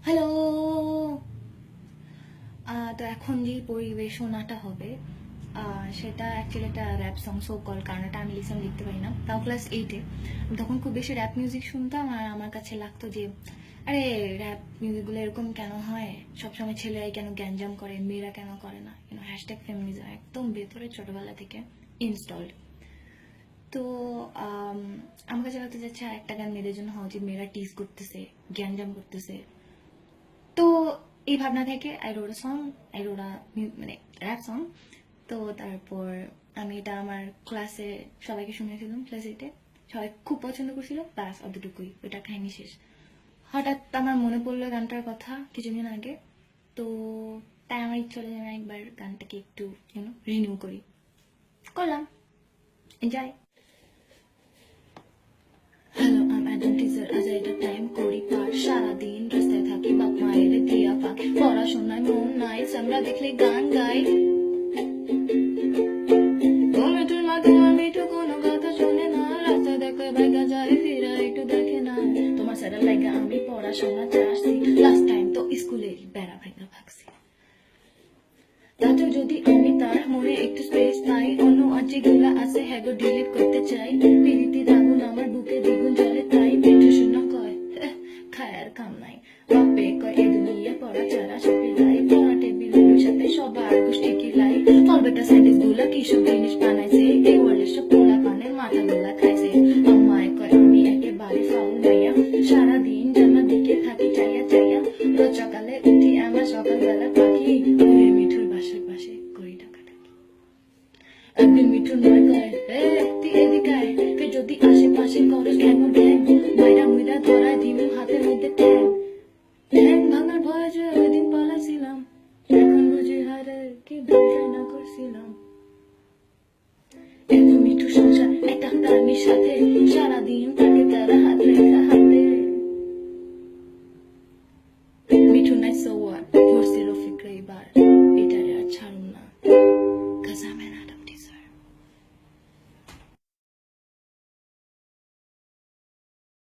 Hello. তো এখন যে পরিবেশনাটা হবে সেটা অ্যাকচুয়ালি একটা র্যাপ সং সো কল, কারণ এটা আমি লিখতে পারি না, তাও ক্লাস 8-এ। তখন খুব বেশি র্যাপ মিউজিক শুনতাম আর আমার কাছে লাগতো যে আরে র্যাপ মিউজিকগুলো এরকম কেন হয়, সবসময় ছেলেরাই কেন গ্যাঞ্জাম করে, মেয়েরা কেন করে না, হ্যাশট্যাগ ফেমিনিজম একদম ভেতরে ছোটবেলা থেকে ইনস্টলড। তো আমার কাছে লাগতে যাচ্ছে একটা গান মেয়েদের জন্য হওয়া উচিত, মেয়েরা টিজ করতেছে, গ্যাঞ্জাম করতেছে। তো এই ভাবনা থেকে I road song, I road মানে র্যাপ সং। তো তারপর আমি এটা আমার ক্লাসে সবাইকে শুনেছিলাম, ক্লাস 8-এ সবাই খুব পছন্দ করছিল, ব্যাস অতটুকুই, ওইটা কাহিনী শেষ। হঠাৎ আমার মনে পড়লো গানটার কথা কিছুদিন আগে, তো তাই আমার ইচ্ছা হলো যে আমি একবার গানটাকে একটু রিনিউ করলাম। Enjoy. Hello, I Adam teaser, আজ এটা টাইম করি পার, সারাদিন রাস্তায় থাকি, বাপ মায়ের দিয়া পাক, পড়াশোনায় মন নাই, আমরা দেখলে গান গাই, টমেটোর মা তোমার মিঠু কোনো কথা শোনে না, রাস্তা দেখে বাইকা যায় ফিরা একটু দেখে না, তোমার স্যারের লাগে আমি পড়াশোনা চাচ্ছি, লাস্ট টাইম তো স্কুলে বেড়া ভাইকা ভাগছি, তাতে যদি আমি তার মনে একটু স্পেস পাই, অন্য আর যেগুলা আছে হ্যাগো ডিলিট করতে চাই, পিরিতির আগুন আমার বুকে দ্বিগুণ জ্বলে, তাই পেটে শূন্য কয় খায়ার কাম নাই, বাপে কয় এ দুনিয়া পড়া ছাড়া সবে লাই, পড়া টেবিলের সাথে সবার গোষ্ঠী কি লাই, ফলবেটা সাইন্টিস্ট গুলা কি সব জিনিস বানাইছে, এই ওয়ার্ল্ডের সব পোলা পানের মাথা গুলা খাইছে, আমায় কয় আমি একেবারে ফাউল মাইয়া, সারাদিন জানার দিকে থাকি চাইয়া চাইয়া, রোজ সকালে উঠি আমার সকালবেলা পাখি, ওরে মিঠুর বাসার পাশে করি ডাকাডাকি, একদিন মিঠুর নয় কয় তুই এদিকে আয়, ফের যদি আশেপাশে করে কেন ঢ্যাং, মাইরা মুইরা ধরায় দিমু হাতের মধ্যে ট্যাং, ঠ্যাং ভাঙার ভয়ে যে ওই দিন পালাছিলাম, এখন বুঝি হারে কি ভুলটাই না করছিলাম, এত মিঠু সংসার এক ডাক্তারনির সাথে, সারাদিন